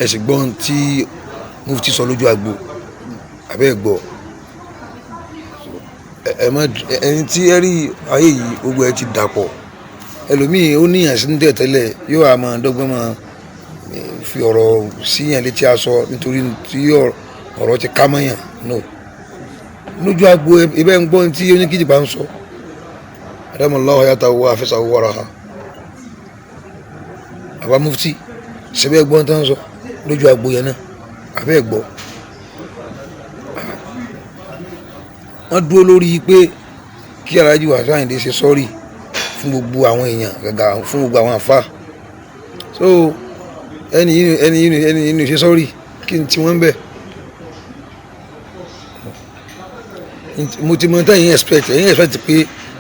ẹ sì gbọ́n tí mufti sọ lójú agbo àbẹ́ gbọ́ ẹni tí ẹ rí ayé yìí gbogbo ẹ ti dàpọ̀ ẹlòmíì ó níyàn sí ní tẹ̀tẹ́lẹ̀ yóò àmọ́ dọ́gbọ́n máa fi ọ̀rọ̀ síyàn létí aṣọ nítorí tí ọ̀rọ̀ ti ká mọ́yàn no lójú agbo ibẹ̀ ń gbọ́n tí oníkìjì bá ń sọ adamallahu hayatahu wa hafizahu wa raha àbá mufti ṣẹbẹ́ gbọ́n tán sọ lójú agbo yẹn náà àbẹ́ gbọ́ wọ́n dúró lórí pé kí Alhaji Wasiu Ayinde ṣe sọ́ọ̀rì fún gbogbo àwọn èèyàn gàgà fún gbogbo àwọn àfa so ẹni yìí ṣe sọ́ọ̀rì kí n tí wọ́n bẹ̀ mo ti mọ tẹ́yìn expect pé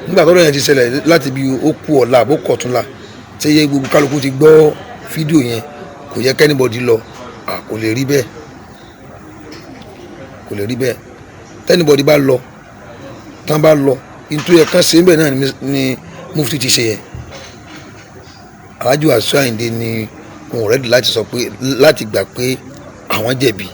nígbà tọ́rọ̀ yẹn ti ṣẹlẹ̀ láti bí ó kú ọ̀la àbó kọ̀túnla tí yẹ gbogbo kálukú ti gbọ́ fídíò yẹn kò yẹ kẹ́nìbọ̀dì lọ kò lè rí bẹ́ẹ̀ tẹ́nìbọ̀dì bá lọ tán bá lọ nítorí ẹ̀kan ṣe ń bẹ̀ náà ni mufti ti ṣe yẹn Alhaji Wasiu Ayinde ni wọn rẹ́dì láti sọ pé láti gbà pé àwọn jẹ̀bi.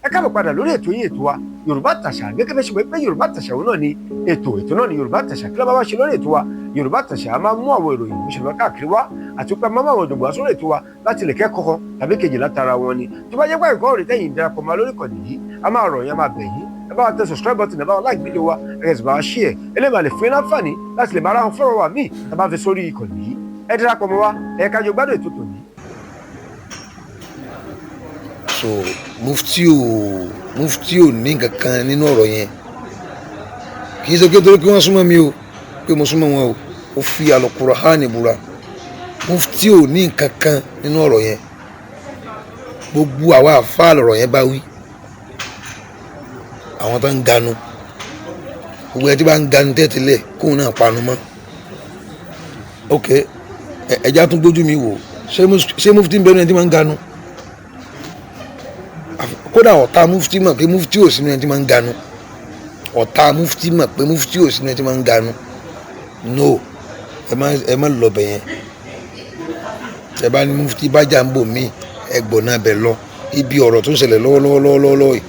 ẹ káàbọ̀ padà lórí ètò yín ètò wa Yorùbá Àtàṣà gẹ́gẹ́ bẹ́ẹ̀ ṣe mọ̀ pé Yorùbá Àtàṣà òun náà ni ètò náà ni Yorùbá Àtàṣà kí ló bá wá ṣe lórí ètò wa Yorùbá Àtàṣà máa mú àwọn ìròyìn ìmúṣẹ̀lẹ̀ káàkiri wá àti pé máa mú àwọn ọ̀jọ̀gbọ́n sórí ètò wa láti lè kẹ́kọ̀ọ́ tàbí kejì látara wọn ni tó bá jẹ́ pé nǹkan ọ̀rẹ́ tẹ̀yìn darapọ̀ máa lórí ìkànnì yìí a máa rọ̀ yín a máa bẹ̀ yín ẹ bá wa tẹ subscribe button ẹ bá wa like video wa ẹ sì bá wa share eléyìí máa lè fún yín láǹfààní láti lè máa ra àwọn fọ́rọ̀ wa míì tá a bá fi sórí ìkànnì yìí ẹ darapọ̀ mọ́ wa ẹ ká jọ gbádùn ètò tòní. so mufti ò ní nǹkan kan nínú ọ̀rọ̀ yẹn kì í ṣe pé torí pé wọ́n súnmọ́ mi o pé mo súnmọ́ wọn o ó fi Al-Qur'ani búra mufti ò ní nǹkan kan nínú ọ̀rọ̀ yẹn gbogbo àwa àfáà lọ̀rọ̀ yẹn bá wí àwọn tó ń ganu gbogbo ẹ tí bá ń ganu tẹ́tẹ́lẹ̀ kóun náà panu mọ́ ok ẹja tún gbójú mi wò ṣé mufti ń bẹ̀rù ẹni tí máa ń ganu kódà ọ̀tá mufti mọ̀ pé mufti ò sínú ẹni tí máa ń ganu ọ̀tá mufti mọ̀ pé mufti ò sínú ẹni tí máa ń ganu no ẹ má lọ bẹ̀ yẹn ẹ bá ní mufti bá jà ń bò mí ẹgbọ̀n náà bẹ̀ lọ ibi ọ̀rọ̀ tó ń ṣẹlẹ̀ lọ́wọ́lọ́wọ́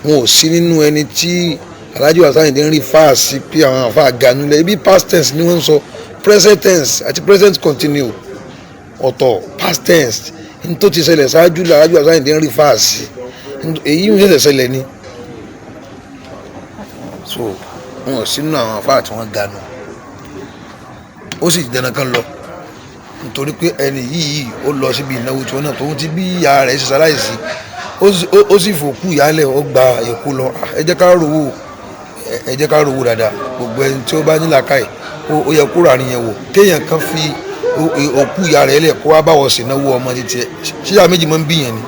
wọn ò sí nínú ẹni tí Alhaji Wasiu Ayinde ń rí fáàsì pé àwọn àfa ganu lẹ ibi past tense ni wọ́n ń sọ present tense àti present continue ọ̀tọ̀ past tense ní tó ti ṣẹlẹ̀ ṣáájú Alhaji Wasiu Ayinde ń rí fáàsì èyí ń ṣẹ̀ṣẹ̀ ṣẹlẹ̀ ni so wọn ò sí nínú àwọn àfa tí wọ́n ganu ó sì dandan kan lọ nítorí pé ẹni yìí ó lọ síbi ìnáwó tí wọn náà tóun ti bí ìyá rẹ̀ ṣe ṣaláìsí ó sì fòkú ìyálẹ̀ ó gba èkó lọ ẹ jẹ́ ká rówó dáadáa gbogbo ẹni tí ó bá ní làákàyè ó yẹ kó ràrin yẹn wò kéèyàn kan fi òkú ìyá rẹ̀ lẹ̀ kó wá báwọ̀ sí náwó ọmọ títí ẹ ṣíyà méjì máa ń bíyàn ni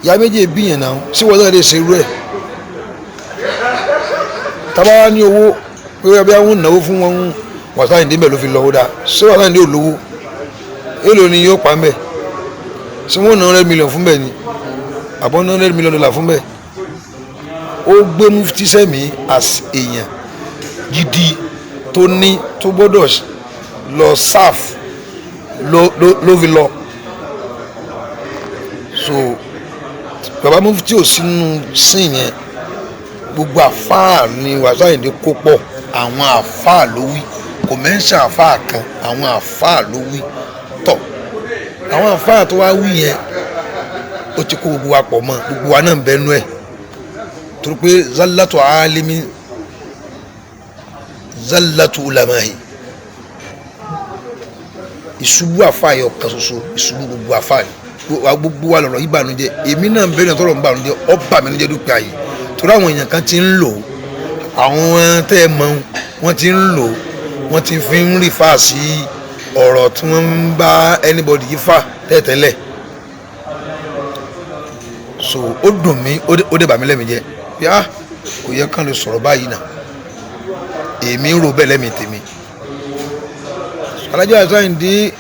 ìyá méjì bíyàn náà sí wọn náà lè ṣe irú ẹ̀ tábà ní owó pé bí wọ́n náwó fún wọn Wasiu Ayinde bẹ́ẹ̀ ló fi lọ́wọ́ dáa ṣé Wasiu Ayinde ò lówó èlò ni yóò pa ń bẹ̀ ṣé wọ́n ná $100 million fún bẹ́ẹ̀ ni àbọ̀ ná $100 million fún bẹ́ẹ̀ ó gbé mufti sẹ́mi as èèyàn gidi tó ní tó gbọ́dọ̀ lọ sáf ló fi lọ so bàbá mufti ò sínú sìn yẹn gbogbo àfáà ni Wasiu Ayinde kó pọ̀ àwọn àfáà ló wí kò mẹ́ńṣà àfáà kan àwọn àfáà ló wí tọ̀ àwọn àfáà tó wá wí yẹn ó ti kó gbogbo wa pọ̀ mọ́ gbogbo wa náà ń bẹnu ẹ̀ torí pé zallatu alimi zallatu ulamahi ìṣubú àfáà yọ kan ṣoṣo ìṣubú gbogbo àfáà gbogbo wa lọ̀rọ̀ ìbànújẹ́ èmi náà ń bẹ̀rẹ̀ tọrọ ìbànújẹ́ ọba mi níjẹ́ dúpẹ́ ayé torí àwọn èèyàn kan ti ń lò àwọn tẹ́ ẹ mọ̀ wọ́n ti ń lò wọ́n ti fi ń rí fà sí ọ̀rọ̀ tí wọ́n ń bá anybody yìí fà tẹ́tẹ́lẹ̀ so ó dùn mí ó dé bà mí lẹ́mìí jẹ́ bí a kò yẹ kán lè sọ̀rọ̀ báyìí náà èmi ń ro bẹ́ẹ̀ lẹ́mìí tèmi Alhaji Wasiu Ayinde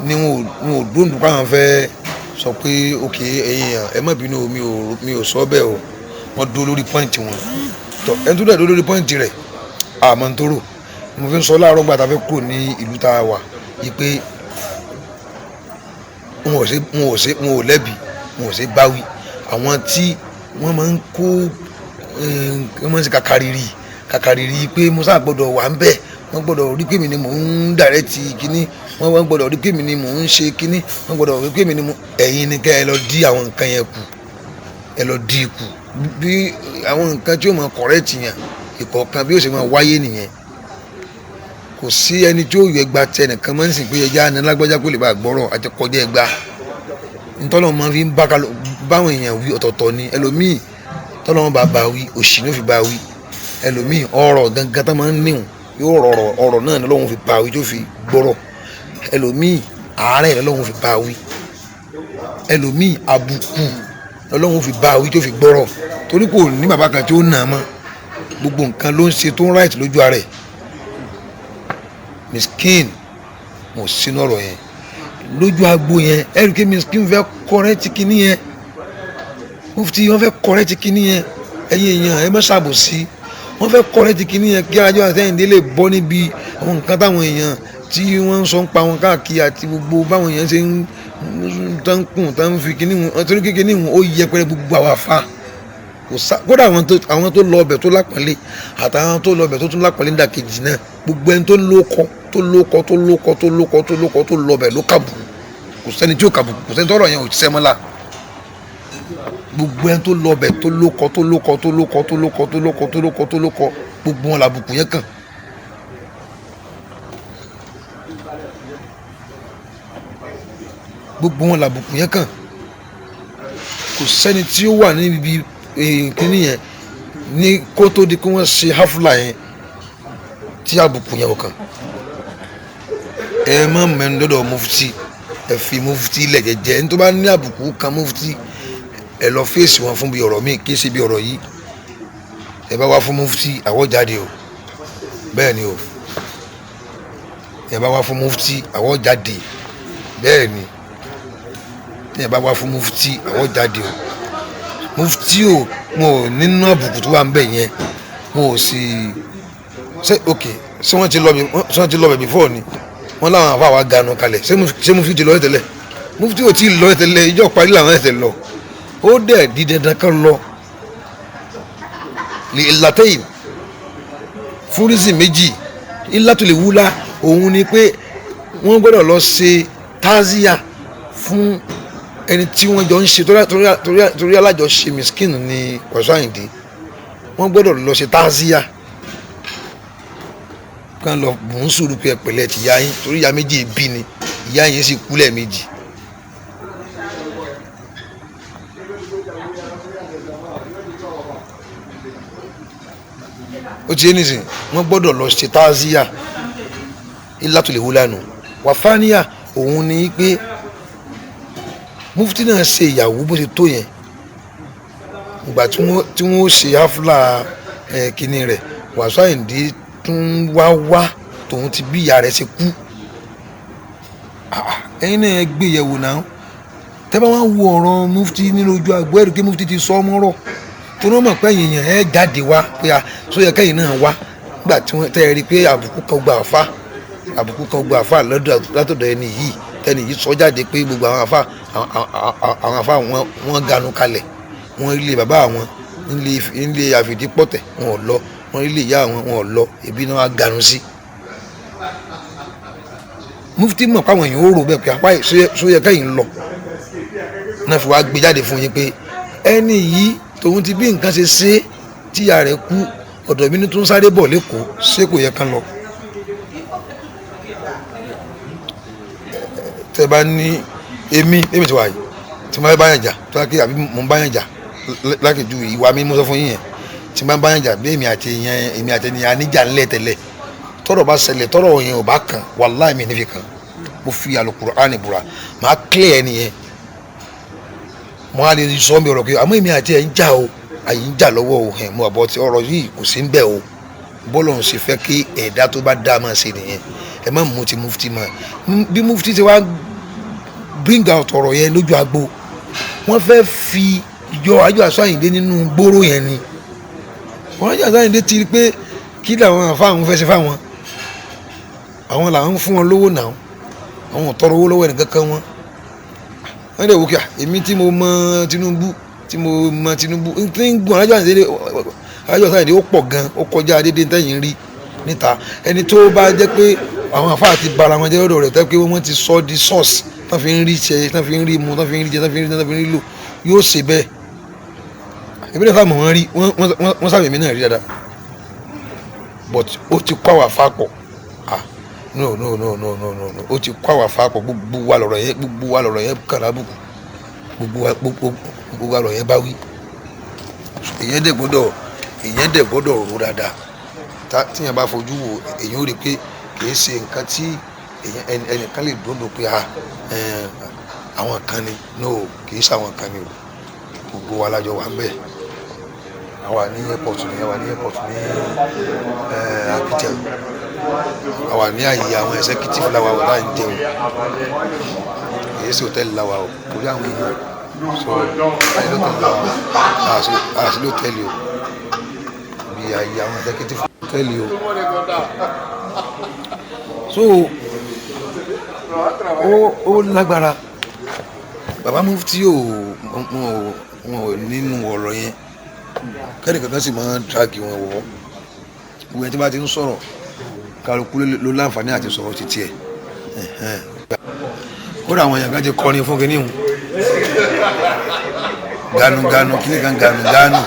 ni wọn ò dúndùn káwọn fẹ́ sọ pé òkè ẹ̀yin ẹ má bínú mi ò sọ bẹ́ẹ̀ o wọ́n dúró lórí pọ́ìntì wọn tọ ẹni tó dẹ̀ dúró lórí pọ́ìntì rẹ̀ àmọ́ ń tóró mo fi ń sọ láàárọ̀ gbàtà fẹ́ kúrò ní ìlú tá a wà yìí pé wọn ò lẹ́bi wọn ò ṣe báwí àwọn tí wọ́n máa ń kó wọ́n máa ń ṣe kàkàrìrì pé musa gbọ́dọ̀ wà ń bẹ̀ wọ́n gbọ́dọ̀ rí pé mi ni mò ń dàrẹ́tì kínní wọ́n gbọ́dọ̀ rí pé mi ni mò ń ṣe kínní wọ́n gbọ́dọ̀ rí pé mi ni ẹ̀yin ni kẹ́ ẹ lọ dí àwọn nǹkan yẹn kù ẹ lọ dí kù bí àwọn nǹkan tí ó máa kọ̀rẹ́tì yàn ìkọ̀ọ̀kan bí ó ṣe máa wáyé nìyẹn kò sí ẹni tí ó yọ ẹgbà tẹ nìkan máa ń sìn pé ẹja ní lágbájá kó lè bá gbọ́rọ̀ àti kọjá ẹgbà ntọ́lọ́ máa fi ń báwọn èèyàn wí ọ̀tọ̀ọ̀tọ̀ ni ẹlòmíì tọ́lọ́ wọn bá wí òṣì ló fi bá wí ẹlòmíì ọ̀rọ̀ gangan tó máa ń níwọ̀n yóò rọrọ̀ ọ̀rọ̀ náà lọ́wọ́n fi bá wí tó fi gbọ́rọ̀ ẹlòmíì àárẹ̀ lọ́wọ́n fi bá wí ẹlòmíì àbùkù lọ́wọ́n fi bá wí tó fi gbọ́rọ̀ torí kò ní bàbá kan tí ó nà á mọ́ gbogbo nǹkan ló ń ṣe tó ń ráìtì lójú ara ẹ̀ miskin mo sínú ọ̀rọ̀ yẹn lójú agbo yẹn ẹ̀rí kí miskin fẹ́ kọ́rẹ́tì kínní yẹn mufti wọ́n fẹ́ kọ́rẹ́tì kínní yẹn ẹ̀yin èèyàn ẹ má ṣàbòsí wọ́n fẹ́ kọ́rẹ́tì kínní yẹn kí Alhaji Àyìndé lè bọ́ níbi àwọn nǹkan táwọn èèyàn tí wọ́n ń sọ ń pa wọn káàkiri àti gbogbo báwọn èèyàn ṣe ń tán kùn tán fi kínní wọn torí kékeré wọn ó yẹpẹrẹ gbogbo àwọn àfa kódà àwọn tó lọ ọbẹ̀ tó lápọ̀nlé àtàwọn tó lọ ọbẹ̀ tó tún lápọ̀nlé ńdàkejì náà gbogbo ẹni tó lọ ọbẹ̀ ló kàbù kò sẹ́ni tí ó kàbù kò sẹ́ni tọ́rọ̀ yẹn ò ṣiṣẹ́ mọ́lá gbogbo ẹni tó lọ ọbẹ̀ tó lókọ gbogbo wọn làbùkù yẹn kàn. gbogbo wọn làbùkù yẹn kàn kò sẹ́ni tí ó wà níbi kíní yẹn ní kó tó di kí wọ́n ṣe hafla yẹn tí àbùkù yẹn ò kàn ẹ má mẹ́nu lọ́dọ̀ mufti ẹ fi mufti lẹ̀ jẹ́jẹ́ ní tó bá ní àbùkù kan mufti ẹ lọ fèsì wọn fún bí ọ̀rọ̀ míì kí ṣe bí ọ̀rọ̀ yìí ẹ bá wá fún mufti àwọ̀ jáde o bẹ́ẹ̀ ni o ẹ bá wá fún mufti àwọ̀ jáde bẹ́ẹ̀ ni ẹ bá wá fún mufti àwọ̀ jáde o mufti o mo nínú àbùkù tó wà ń bẹ yẹn mo sì ṣe ok ṣé wọ́n ti lọ bẹ̀ before ni wọ́n láwọn àfa wa ganu kalẹ̀ ṣé mufti ti lọ ẹ̀ tẹ́lẹ̀ mufti ò tí ì lọ ẹ̀ tẹ́lẹ̀ ìjọ parí làwọn ẹ̀ tẹ́ lọ ó dẹ̀ di dandan kan lọ lè latẹ́yìn fúrísì méjì ńlá tó lè wúlá òun ni pé wọ́n gbọ́dọ̀ lọ ṣe tazia fún ẹni tí wọ́n jọ ń ṣe torí alájọṣe miskin ní Wasiu Ayinde wọ́n gbọ́dọ̀ lọ ṣe tazia kan lọ bùn ún sùúrù pé ẹ̀pẹ̀lẹ̀ ti yá yín torí ìyá méjì bí ni ìyá yín sì kú lẹ́ẹ̀mejì. ó ti yé nísìn wọ́n gbọ́dọ̀ lọ ṣe tazia ńlá tó lè wúlá nù wàfáníyà òun ni pé mufti náà ṣe ìyàwó bó ṣe tó yẹn ìgbà tí wọ́n ṣe hafla kínní rẹ̀ Wasiu Ayinde tún wá tòun ti bí ìyá rẹ̀ ṣe kú ẹ̀yin náà gbé yẹ̀wò náà tẹ́ bá wá wo ọ̀rọ̀ mufti nínú ojú àgbo ẹ̀rù kí mufti ti sọ ọmọ rọ̀ tó náà mọ̀ pé èèyàn ẹ̀ jáde wá pé sọ yẹ kẹ́yìn náà wá nígbà tí wọ́n tẹ́ ẹ rí i pé àbùkù kan gba àfa látọ̀dọ̀ ẹni yìí tẹ́ni yìí sọ jáde pé gbogbo àwọn àfa wọn ganu kalẹ̀ wọn ilé bàbá àwọn nílé àfìdípọ̀tẹ̀ wọn ò lọ wọn ilé ìyá àwọn wọn ò lọ ebi náà wá ganu sí. mufti mọ̀ páwọn èèyàn ó rò bẹ́ẹ̀ pé apá sóyẹ kẹ́yìn lọ náà fi wá gbé jáde fún yín pé ẹni yìí tòun ti bí nǹkan ṣe ṣe tíya rẹ̀ kú ọ̀dọ̀ mi ní tó ń sáré bọ̀ lẹ́kọ̀ọ́ ṣé kò yẹ kán lọ. tẹ bá ní èmi ti wà yìí tí mo bá yàn jà tó kí àbí mo bá yàn jà lákèjú ìwà mi mo sọ fún yín yẹn tí mo bá yàn jà bí èmi àti ènìyàn aníjà ńlẹ̀ tẹ́lẹ̀ tọ́rọ̀ bá ṣẹlẹ̀ tọ́rọ̀ yẹn ò bá kàn wàláhì mi nífi kan mo fi Al-Qur'ani búra màá clear ẹni yẹn mo á lè sọ mi ọ̀rọ̀ pé àmọ́ èmi àti ẹ̀ ń jà o àyè ń jà lọ́wọ́ o mo àbọ̀ tí ọ̀rọ̀ yìí kò sí ń bẹ̀ o bọ́lọ̀ ń ṣe fẹ́ kí ẹ̀dá tó bá dá máa ṣe nìyẹn ẹ má mú ti mufti mọ́ bí mufti ti wá bring out ọ̀rọ̀ yẹn lójú agbo wọ́n fẹ́ fi yọ Wasiu Ayinde nínú gbóró yẹn ni Wasiu Ayinde ti rí pé kí làwọn àfáwọn fẹ́ ṣe fáwọn àwọn làwọn fún wọn lówó náà àwọn tọrọ owó lọ́wọ́ ẹnìkankan wọn wọ́n dẹ̀ wò kí èmi tí mo mọ Tinubu tí ń gun Alájọ Sáyẹ̀dé ó pọ̀ gan, ó kọjá dédé tẹ́yìn rí níta. Ẹni tó bá jẹ́ pé àwọn àfáà ti bara wọn jẹ́ lọ́dọ̀ rẹ̀ tẹ́ pé wọ́n ti sọ di source tán fi ń rí ṣe, tán fi ń rí mu, tán fi ń rí jẹ, tán fi ń rí lò, yóò ṣe bẹ́ẹ̀. èmi náà fáwọn wọn rí wọ́n sábẹ̀ mí náà rí dáadáa, but ó ti kọ́ àwọn àfáà pọ̀. No, ó ti kọ́ àwọn àfáà pọ̀. Gbogbo wa lọ̀rọ̀ yẹn kàn lábùkù, gbogbo wa lọ̀rọ̀ yẹn bá wí. èyàn dẹ̀ gbọ́dọ̀ rò dáadáa. tíyẹn bá fojú wo èyàn ó rí pé kìí ṣe nǹkan tí ẹnìkan lè dúró pé àwọn kan ni. No, kìí ṣe àwọn kan ni o. gbogbo wa lájọ wà ń bẹ̀. àwa ní airport ní Abidjan, àwa ní àyè àwọn executive láwa wà láì jẹun, kìí ṣe hòtẹ́ẹ̀lì láwa o torí àwọn èèyàn so àyè lọ́tẹ̀lì láwa àṣì lọ́tẹ̀lì o bí àyè àwọn executive hòtẹ́ẹ̀lì o. so ó lágbára. Bàbá Mufti wọn ò nínú ọ̀rọ̀ yẹn kẹ́ni kankan sì máa ń dragi wọn wọ̀. gbogbo ẹni tí bá ti ń sọ̀rọ̀ kálukú ló láǹfààní àti sọ̀rọ̀ títí ẹ̀. kódà àwọn èèyàn kan ti kọrin fún kinní hùn ganu kíní kan ganu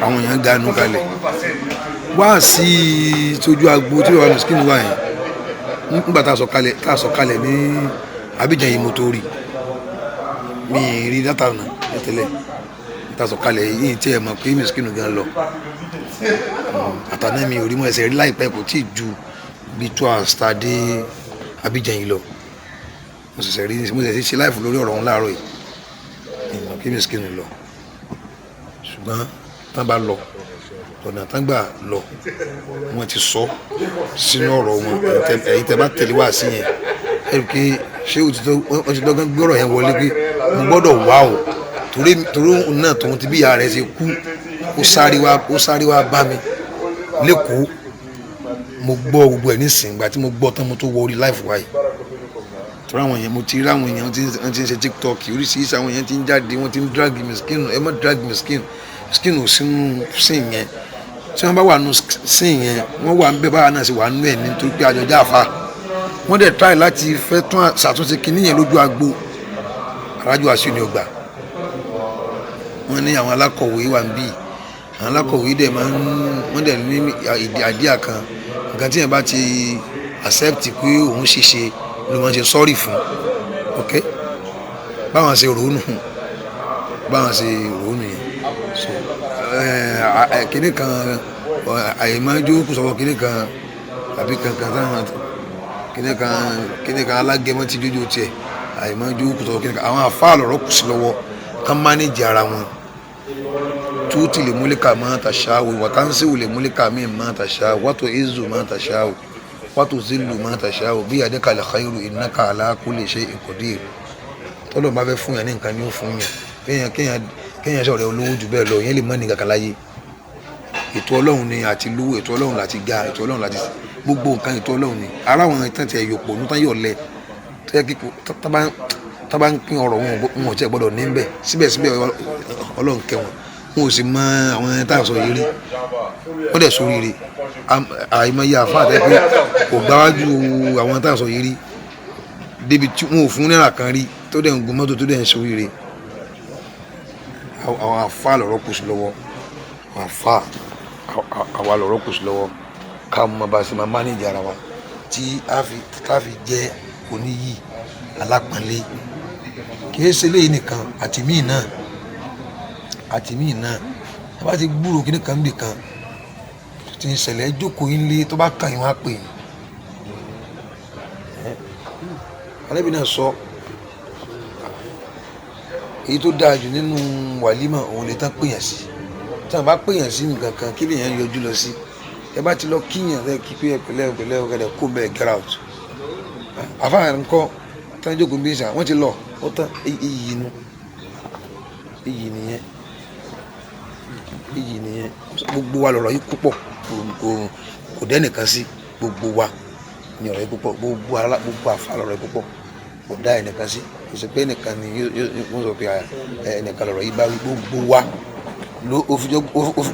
àwọn èèyàn ganu kalẹ̀ wá sí tójú agbo tí wàá nù skin wá yẹn nígbà tá a sọ kalẹ̀ ní Abidjan yìí mo tó rí mi rí dátà náà tẹ́lẹ̀ tá a sọ kalẹ̀ yìí tí ẹ mọ̀ pé Miskin gan lọ àtàná mi ò rí mọ́ ẹsẹ̀ rí láìpẹ́ kò tí ì ju bí 2 hours tá a dé Abidjan yìí lọ. mo ṣẹ̀ṣẹ̀ ṣe láìfù lórí ọ̀rọ̀ ọ̀hún láàárọ̀ yìí ìmọ̀ kí Miskin lọ ṣùgbọ́n tán bá lọ ọ̀nà tán gbà lọ wọ́n ti sọ sínú ọ̀rọ̀ wọn. ẹ̀yin tẹ́ bá tẹ̀lé wá sí yẹn ẹ̀rù pé ṣé o ti dọ́gán gbé ọ̀rọ̀ yẹn wọlé pé mo gbọ́dọ̀ wá o torí náà tòun ti bí ìyá rẹ̀ ṣe kú ó sáré wá bá mi lẹ́kọ̀ọ́. mo gbọ́ gbogbo ẹ̀ nísìnyí ìgbà tí mo gbọ́ tán mo tó wọ orí láìfù wáyé torí àwọn èèyàn mo ti rí àwọn èèyàn tí ń ṣe TikTok oríṣiríṣi àwọn èèyàn ti ń jáde wọ́n ti ń drag Miskin. ẹ má drag Miskin ò sínú sìn yẹn tí wọ́n bá wà nù sìn yẹn wọ́n wà ń bẹ́ báwa náà sì wà nù ẹ̀ nítorí pé àjọjá àfa wọ́n dẹ̀ try láti fẹ́ tún ṣàtúnṣe kinní yẹn lójú agbo arájú àṣù ni ó gbà. wọ́n ní àwọn alákọ̀wé wà ń bì àwọn alákọ̀wé dẹ̀ wọ́n dẹ̀ ní àdíà kan nǹkan tí yẹn bá ti accept pé òun ṣiṣe ló máa ń ṣe sorry fún ok báwọn ṣe ròónù yẹn so kinní kan àyèmájú kò sọ̀rọ̀ kinní kan àbí kankan táwọn kíni kan alágẹmọ ti jójó tiẹ̀ àyèmájú kò sọ̀rọ̀ kíni kan àwọn àfáà lọ̀rọ̀ kù sí lọ́wọ́ kán mánéjì ara wọn. tuuti lè múlíkà máa tàṣà wò wàtánsì wò lè múlíkà míì máa tàṣà wàtò ìzù máa tàṣà wò wàtò zílù máa tàṣà wò bí adéka lè khairu innaka ala kulli shay'in qadir. tọ́lọ̀ bá fẹ́ fún yàn ní nǹkan ní ó fún yàn kéèyàn sọ̀rọ̀ olówó jù bẹ́ẹ̀ lọ yẹn lè má ní kankan láyé. ètò Ọlọ́run ni àti lówó, ètò Ọlọ́run láti ga, ètò Ọlọ́run láti gbogbo nǹkan ètò Ọlọ́run ni. ara wọn tán ti ẹ̀yọ̀ pọ̀ nítorí yọ̀ lẹ tẹ́ kíkó tá bá ń pín ọ̀rọ̀ wọn ò tiẹ̀ gbọ́dọ̀ ní bẹ́ẹ̀ síbẹ̀síbẹ̀ Ọlọ́run kẹ́ wọn ò sì mọ àwọn ẹni tá à ń sọ yìí rí wọ́n dẹ̀ sóríire. àìmọye àfáà tẹ́ pé kò gbáwájú àwọn tá à ń sọ yìí rí débi tí wọn ò fún náírà kan rí tó dẹ̀ ń gun mọ́tò tó dẹ̀ ń sóríire. àwọn àfáà lọ̀rọ̀ kù sí lọ́wọ́ àwa lọ̀rọ̀ kù sí lọ́wọ́ ká mọ bá a ṣe máa mánéjì ara wa tí a fi jẹ́ oníyì alápọ̀nlé. kì í ṣe léyìí nìkan àti míì náà ẹ bá ti gbúrò kíní kan bì kan tí ń ṣẹlẹ̀ jókòó yín lé tó bá kàn yín wá pè yín. Ànábì náà sọ èyí tó dáa jù nínú wàlímà òun lè tán pèyàn sí tí wọn bá pèyàn sí nǹkan kan kí lèèyàn yọjú lọ sí. ẹ bá ti lọ kíyàn lẹ kí pé pẹ̀lẹ́ ọkẹdẹ kó bẹ́ẹ̀ get out. àfáà nǹkan tí wọn jókòó bí sàn wọn ti lọ ó tán iyì nìyẹn gbogbo wa lọ̀rọ̀ yìí púpọ̀ kò dẹ́nìkan sí gbogbo wa ní ọ̀rọ̀ yìí púpọ̀ gbogbo àfa lọ̀rọ̀ yìí púpọ̀ kò dá ẹnìkan sí kò sí pé ẹnìkan ni yóò sọ pé ẹnìkan lọ̀rọ̀ yìí bá wí gbogbo wa ló ó fi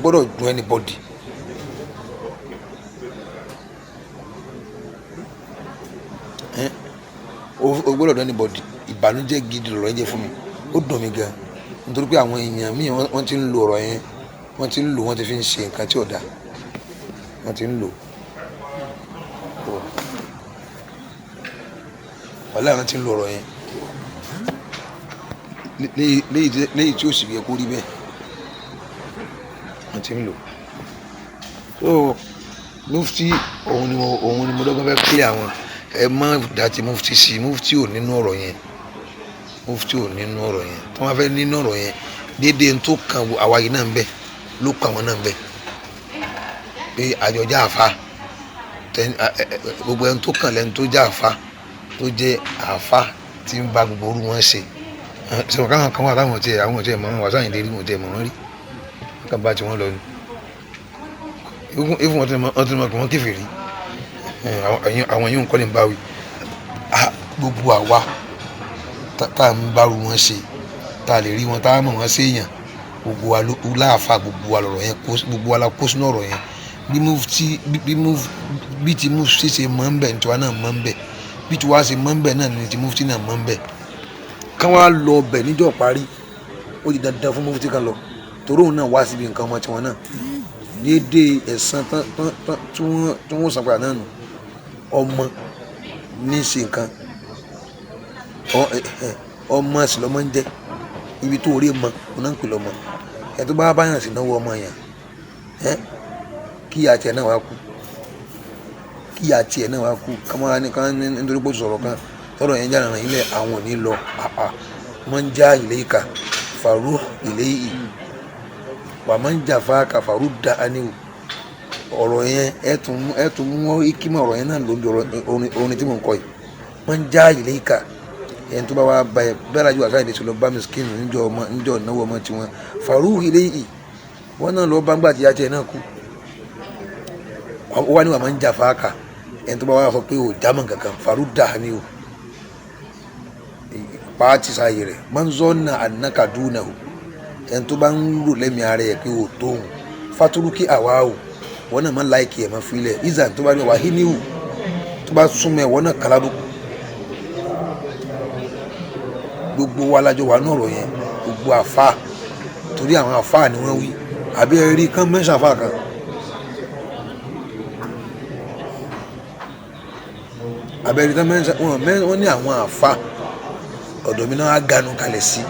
gbọ́dọ̀ dùn anybody. Ó gbọ́dọ̀ dùn anybody. Ìbànújẹ́ gidi lọ̀rọ̀ yẹn jẹ́ fún mi, ó dùn mí gan nítorí pé àwọn èèyàn míì wọ́n ti ń lo ọ̀rọ̀ yẹn wọ́n ti fi ń ṣe nǹkan tí ò dáa wọ́n ti ń lò wàhálà wọn ti ń lo ọ̀rọ̀ yẹn léyìí tí ó sì yẹ kó rí bẹ́ẹ̀ wọ́n ti ń lò. So Mufti òun ni mo dọ́gbọ́n fẹ́ clear àwọn ẹ má dàtí Mufti sí Mufti ò nínú ọ̀rọ̀ yẹn Mufti ò nínú ọ̀rọ̀ yẹn tí wọ́n fẹ́ nínú ọ̀rọ̀ yẹn déédéé tó kan àwa yìí náà ń bẹ ló kàn wọ́n náà ń bẹ pé àjọjá àfa gbogbo ẹni tó kàn lẹ́nu tó jẹ́ àfa tó jẹ́ àfa tí ń ba gbogbo orú wọn ṣe sọ̀rọ̀ káwọn kan wà táwọn àwọn mọ̀ wọn wà sáyìn lérí wọn mọ̀ wọn rí wọn kàn bá tiwọn lọ ni ìfún wọn ti mọ̀ pé wọ́n kèfèrí àwọn yìí ń kọ́ ní báwí gbogbo àwa tá à ń bá wọn ṣe tá a lè rí wọn tá a mọ̀ wọn sí èèyàn gbogbo wa láàfa gbogbo wa lọ̀rọ̀ yẹn gbogbo wa la kó sínú ọ̀rọ̀ yẹn bí ti Mufti ṣe mọ̀ ń bẹ̀ ní tiwa náà mọ̀ ń bẹ̀ bí tiwa ṣe mọ̀ ń bẹ̀ náà ní ti Mufti náà mọ̀ ń bẹ̀ kán wá lọ bẹ̀ níjọ́ parí ó di dandan fún Mufti kan lọ torí òun náà wá síbi nǹkan ọmọ tiwọn náà déédéé ẹ̀san tí wọ́n san padà náà nù ọmọ ní í ṣe nǹkan ọmọ sì lọ́mọ ń jẹ́ ibi tó rí mọ òun náà ń pè lọ́mọ ẹ̀ tó bá báyàn sí náwó ọmọ yẹn kí àti ẹ̀ náà wá kú kámọ́ra ní ká nítorí pé ó sọ̀rọ̀ kan tọ́rọ̀ yẹn jáde ràn ilẹ̀ àwọn ò ní lọ wọ́n ń já ilé ìka faru ilé yìí wà máa ń jà fáàkà faru da aníwò ọ̀rọ̀ yẹn ẹ̀ tún mú ikímọ̀ ọ̀rọ̀ yẹn náà lórí orin tí mò ń kọ yìí wọ́n ń já ilé ìka ẹni tó bá wá bá ẹ bẹ́ẹ̀ lájú àṣà ìdíṣẹ́ lọ bá miskin níjọ́ ìnáwó ọmọ tiwọn faru ilé yìí wọ́n náà lọ bá ń gbà tí yàtọ̀ ẹ̀ náà kú wọ́n ní wà máa ń jà fáàkà ẹni tó bá wá sọ pé ò jámọ̀ kankan faru da ni o pàtì sáyé rẹ̀ máa ń zọ́nà ànákàdúnà o ẹni tó bá ń rò lẹ́mìí ara ẹ̀ pé ò tóun faturuki àwa o wọ́n náà máa ń láìkì ẹ̀ máa filẹ̀ ìzà tó bá ní wà híníwù tó bá súnmọ́ ẹ̀ wọ́n náà kálábùkù gbogbo wa lájọ wà náà rọ̀ yẹn gbogbo àfa torí àwọn àfa ni wọ́n wí àbí ẹ rí kán mẹ́sàn àfa kan abẹ́rẹ́ tán wọ́n ní àwọn àfa ọ̀dọ̀ mi náà á ganu kalẹ̀ sí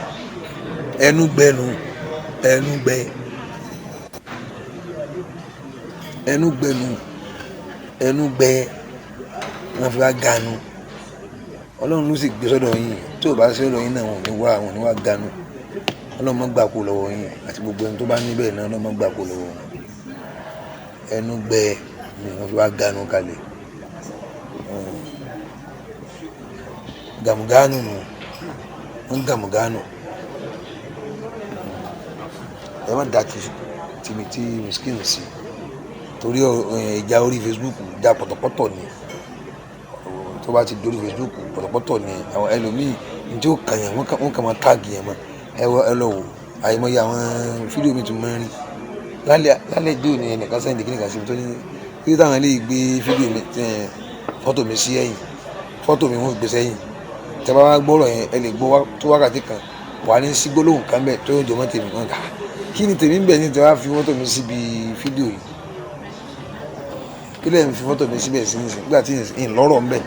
ẹnu gbẹ wọ́n fi wá ganu ọlọ́run ló sì gbé sọ́dọ̀ yín tí ò bá sí ọ̀dọ̀ yín náà wọn ò ní wá ganu ọlọ́run má gbà kó lọ́wọ́ yín àti gbogbo ẹni tó bá níbẹ̀ náà ọlọ́run má gbà kó lọ́wọ́ wọn ẹnu gbẹ ni wọ́n fi wá ganu kalẹ̀ gàmùgánù nù ń gàmùgánù ẹ má dá tìmí tí miskin sí torí ìjà orí Facebook ìjà pọ̀tọ̀pọ̀tọ̀ ni tó bá ti dórí Facebook pọ̀tọ̀pọ̀tọ̀ ni àwọn ẹlòmíì ní tí ó kàn yẹn wọ́n kàn máa táàgì yẹn mọ́ ẹ lọ wò àìmọye àwọn fídíò mi tún máa ń rí lálẹ́ ìjọ ni ẹnìkan sẹ́yìn kí nìkan sí mi tó ní kí táwọn eléyìí gbé fídíò mi fọ́tò mi sí ẹ̀yìn fọ́tò mi wọ́n gbé sẹ́yìn tẹ́ bá wá gbọ́rọ̀ yẹn ẹ lè gbọ́ tó wákàtí kan wà ní sí gbólóhùn kan bẹ́ẹ̀ tó jọmọ́ tèmi náà dà kí ni tèmi ń bẹ̀ ní tẹ́ wá fi fọ́tò mi síbi fídíò yìí kí lẹ́yìn fi fọ́tò mi síbẹ̀ sí nígbà tí n lọ́rọ̀ ń bẹ̀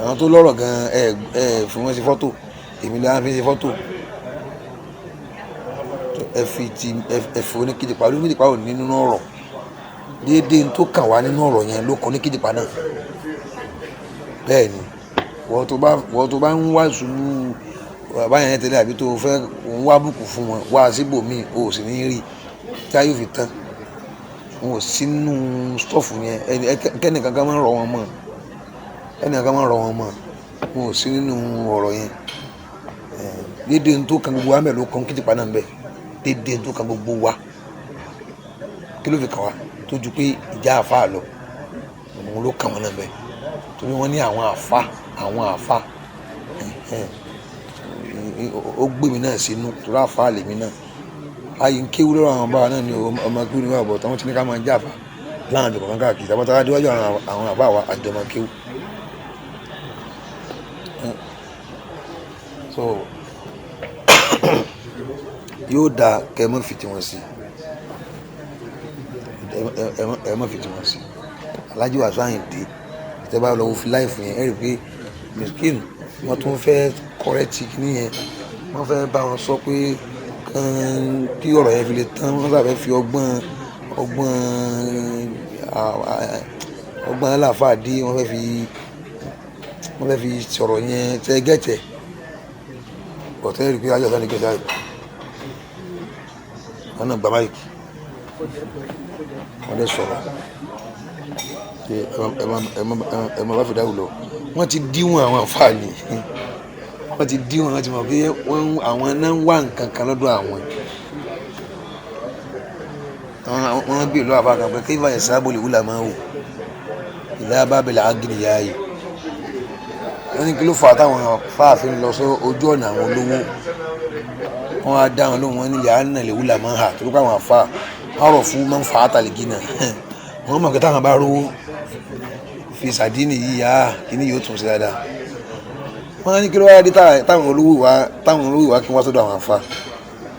àwọn tó lọ́rọ̀ gan ẹ fi wọ́n sí fọ́tò èmi lè fi ṣe fọ́tò ẹ fi oníkìjìpá oníkìjìpá ò ní nínú ọ̀rọ̀ déédéé tó kàn wá nínú ọ̀rọ̀ yẹn ló kọ́ oníkìjìpá náà bẹ́ẹ̀ ni wọ́n tó bá ń wá sùúrù bàbá yẹn tẹ́lẹ̀ àbí tó fẹ́ ń wá bùkù fún wọn wá síbòmíì o sì ní rí tí a yóò fi tán wọn ò sínú stọ́ọ̀fù yẹn kẹ́nìkan kan máa ń rọ wọn mọ́ wọn ò sí nínú ọ̀rọ̀ yẹn déédéé tó kan gbogbo wa mẹ́ ló kàn kìtìpá náà bẹ́ẹ̀ déédéé tó kan gbogbo wa kí ló fi kàn wá tó ju pé ìjà àfa lọ òun ló kàn wọn náà bẹ́ẹ̀ torí wọ́n ní àwọn àfa àwọn àfa ó gbé mi náà sínú torí àfa lèmi náà ayé ń kéwú lọ́rọ̀ àwọn báwa náà ni ọmọ kéwú ní wà bọ̀ táwọn ti ní ká máa jáfa láwọn àjọpọ̀ kan káàkiri tàbí táwọn adéwájú àwọn àbá wa àjọmọ kéwú. So yóò dáa kẹ́ ẹ má fi tiwọn sí ẹ má fi tiwọn sí Alhaji Wasiu Ayinde tẹ́ bá lọ wo fi láìfù yẹn ẹ rí i pé miskin wọ́n tún fẹ́ kọ́rẹ́tì nìyẹn wọ́n fẹ́ bá wọn sọ pé kí ọ̀rọ̀ yẹn fi lè tán wọ́n sábẹ́ fi ọgbọ́n aláfáà dé wọ́n fẹ́ fi sọ̀rọ̀ yẹn tẹ́ gẹ̀tẹ̀ bọ̀tẹ́ rí i pé ayọ̀ sani gẹ̀tẹ̀ àìkú wọn náà gba máìkì wọn lè sọ̀rọ̀ ẹ má bá fi dáhùn lọ wọ́n ti díwọ̀n àwọn àǹfààní wọ́n ti díwọ̀n wọ́n ti mọ̀ pé àwọn náà ń wá nǹkan kan lọ́dọ̀ àwọn gbé ìlú àbá kan pé kí ìfàyè sábò lè wúlà máa wò ìlà abábẹ̀lẹ̀ agìnìyà yìí wọ́n ní kí ló fà á táwọn fáàfin lọ sí ojú ọ̀nà àwọn olówó wọ́n á dá wọn lóhùn wọn nílẹ̀ àánà lè wúlà máa hà torí pé àwọn àfa ọ̀rọ̀ fún máa ń fa àtàlẹ́gì náà wọ́n mọ̀ pé táwọn bá rówó fi sàdínì yìí yá kíní yóò tún sí dáadáa wọ́n á ní kí ló wáyé dé táwọn olówó ìwà kí wọ́n sọ́dọ̀ àwọn àfa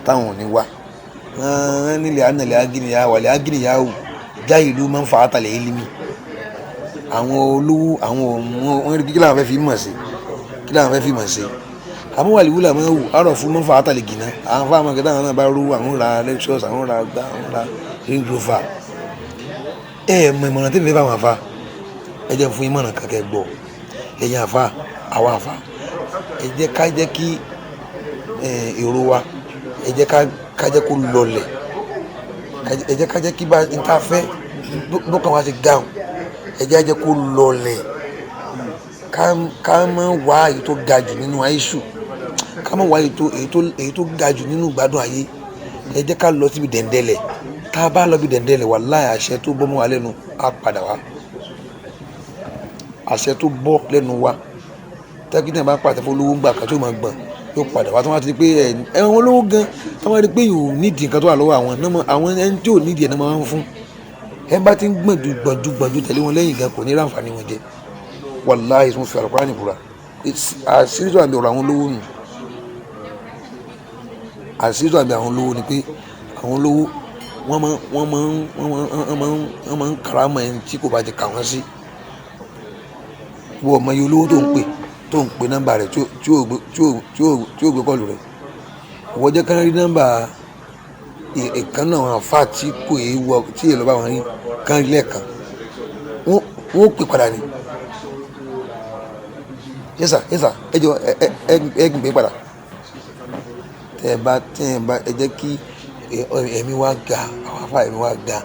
táwọn ò ní wá wọ́n nílẹ̀ àánà lè agìnìyà wà lè agìnìyà ò já ìlú máa ń fa àtàlẹ́ ilimi àwọn olówó àwọn wọ́n rí kí làwọn fẹ́ fi mọ̀ sí àmọ́ wà líwúlà máa wù àrọ̀ fún mọ́fà àtàlẹ̀ gìnà àwọn fáwọn akẹ́kọ̀ọ́ táwọn náà bá rú àwọn ra lectures àwọn ra gbá àwọn ra ring rover mọ ìmọ̀ràn tí mi fẹ́ bá wọn àfa ẹ jẹ́ fún ìmọ̀ràn kankan gbọ́ ẹ̀yin àfa àwọn àfa ẹ jẹ́ ká jẹ́ kí èrò wa ẹ jẹ́ ká jẹ́ kó lọlẹ̀ ẹ jẹ́ ká jẹ́ kí bá n ta fẹ́ bọ́kàn wá ti dáhùn ẹ jẹ́ kó lọlẹ̀ ká má wá èyí tó ga jù nínú àìsù ká má wá èyí tó ga jù nínú ìgbádùn ayé ẹ jẹ́ ká lọ síbi dẹ̀ndẹ̀lẹ̀ tá a bá lọ bí dẹ̀ndẹ̀lẹ̀ wàláhì àṣẹ tó bọ́ mọ́ wa lẹ́nu á padà wá àṣẹ tó bọ́ lẹ́nu wa tẹ́kítẹ̀ bá pàtẹ́ fún olówó ńgbà kan tó máa gbọ̀n yóò padà wá tó wá ti di pé ẹ̀wọ̀n olówó gan tó wá rí pé yóò nídìí nǹkan tó wà lọ́wọ́ àwọn ẹni tí ò nídìí ẹ̀ náà máa ń fún ẹ bá ti ń gbọ̀njú tẹ̀lé wọn lẹ́yìn gan kò ní ráǹfààní wọn jẹ wàláhì tún fi Al-Qur'ani búra àṣírí tó àbí ọ̀rọ̀ àwọn olówó nù àṣírí tó àbí àwọn olówó ni pé àwọn olówó wọ́n máa ń karamọ́ ẹni tí kò bá ti kà wọ́n sí wọ́n ọmọ yìí olówó tó ń pè nọ́mbà rẹ̀ tí ó gbé kọlù rẹ̀ wọ́n jẹ́ ká rí nọ́mbà ìkànnà àwọn àfa tí kò yé wọ tí èèyàn lọ bá wọn rí ká rí lẹ́ẹ̀kan wọ́n pè padà ní yẹ́sà ẹ jọ ẹ gbìn pé padà tẹ́ ẹ bá ẹ jẹ́ kí ẹ̀mí wa ga àwọn afá ẹ̀mí wa ga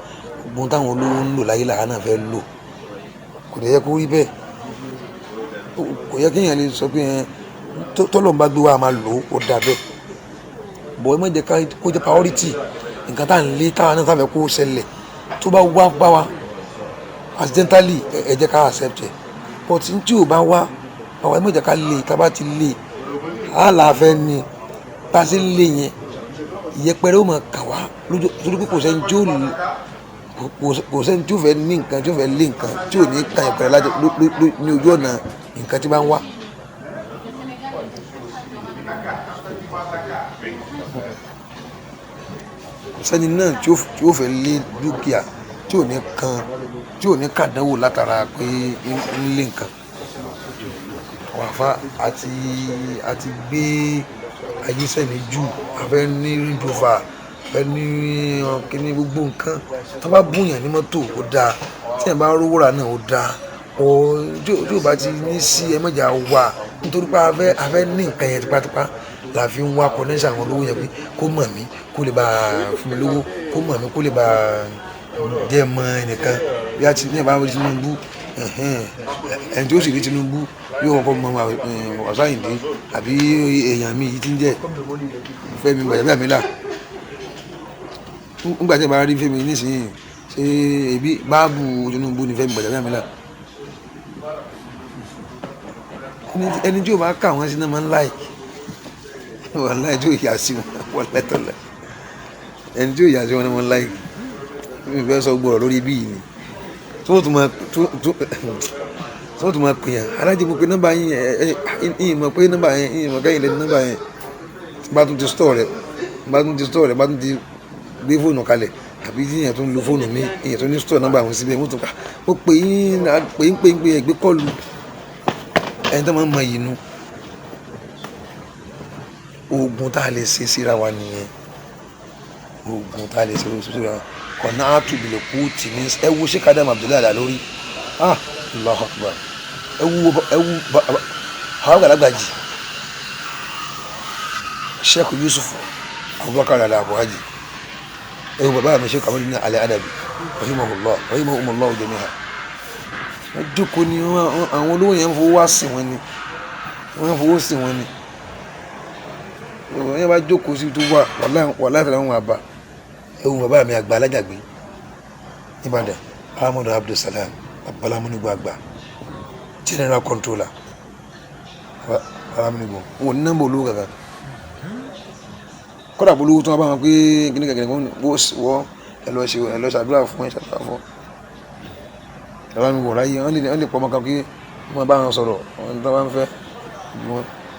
gbogbo táwọn olówó ń lò láyé làwọn náà fẹ́ lò kò dẹ̀ yẹ kó rí bẹ́ẹ̀ kò yẹ kéèyàn lè sọ pé tọ́lọ́run bá gbé wa máa lò ó dà bẹ́ẹ̀ bọ̀ ẹ má jẹ́ kó jẹ́ priority nǹkan tá à ń lé táwọn náà sáfẹ́ kó ṣẹlẹ̀ tó bá wá bá wa accidentally ẹ jẹ́ ká accept ẹ̀ but tí ò bá wá àwọn ẹ má jẹ́ ká lè tá a bá ti lè á là á fẹ́ ni bá a ṣe ń lè yẹn ìyẹpẹrẹ ó máa kà wá lójú torí pé kò sẹ́ni tí ó fẹ́ ní nǹkan tí ó fẹ́ lé nǹkan tí ò ní kàn ìyẹpẹrẹ lájọ ní ojú ọ̀nà nǹkan tí bá ń wá. sẹ́ni náà tí ó fẹ́ lé dúkìá tí ò ní kàdánwò látara pé ń lé nǹkan wàfà àti gbé ayé sẹ́ni jù afẹ́ ní ríndòfà afẹ́ ní kíní gbogbo nǹkan tó bá búyàn ní mọ́tò ó dáa tí ẹ̀ bá rówó rà náà ó dáa tí ò bá ti ní sí ẹ mọ̀jà wà nítorí pé afẹ́ ní nǹkan yẹn tipátipá la fi ń wá connection àwọn olówó yẹn pé kó mọ̀ mí kó lè bá fún mi lówó kó mọ̀ mí kó lè bá jẹ́ mọ ẹnìkan bí a ti ní ìbámu Tinubu ẹni tí ó sì rí Tinubu yóò kọ́kọ́ mọ Wasiu Ayinde àbí èèyàn mi yìí ti ń jẹ́ Fẹ́mi Gbàjàbíàmílà nígbà tí ẹ bá rí Fẹ́mi nísìnyí ṣé ebi báàbù Tinubu ni Fẹ́mi Gbàjàbíàmílà ẹni tí ó bá kà wọ́n sí náà máa ń láì wàláì tí ó yà sí wọn wàláì tọ́lá ẹni tí ó yà sí wọn náà máa ń láì mi fẹ́ sọ gbọ́rọ̀ lórí bí yìí ni tí wọ́n tún máa pè yàn alájí mo pe nọ́mbà yín ìyìn mọ̀ pé nọ́mbà yẹn ìyìn mọ̀ kẹ́yìn lẹ́nu nọ́mbà yẹn bá tún ti stọ̀ rẹ̀ bá tún ti gbé fóònù kalẹ̀ àbí yíyan tó ń lo fóònù mi ìyẹn tó ní stọ̀ nọ́mbà àwọn síbẹ̀ mo tún ká mo pè yín ẹgbẹ́ kọlù ẹni tó máa ń mọ yìí nu oògùn tá a lè ṣe síra wa nìyẹn oògùn tá a lè ṣe síra wa kọ̀nà àtúbìlẹ̀ kú tì ní ẹ wo ṣé kádàmù Abdullahi àdá lórí Allahu Akbar ẹ wo àwọn àgbàlagbàjì Sheikh Yusuf Abubakar Al-Abuhaji ẹ wo bàbá mi Sheikh Kamaludin Al-Adabi rahimahumullah jami'a wọ́n jókòó ni àwọn olówó yẹn ń fowó wá sí wọn ni wọ́n fowó sí wọn ni wọ́n yẹn bá jókòó sí tó wà wàláhì fẹ́ràn wọn àbá ẹ̀wọ̀n bàbá mi àgbà alájàgbé Ìbàdàn Ahmadu Abdulsalam abalamunigo àgbà general controller abalamunigo wọn ní nọ́mbà olówó kankan kọ́dà polówó tó wọ́n bá wọn pé kíní kẹ̀kẹ́ wọ́n ẹ̀lọ́ ṣàdúrà fún abalamunigo ráyé wọ́n lè pọ̀ ọmọ kan kí wọ́n bá wọn sọ̀rọ̀ wọ́n tó bá ń fẹ́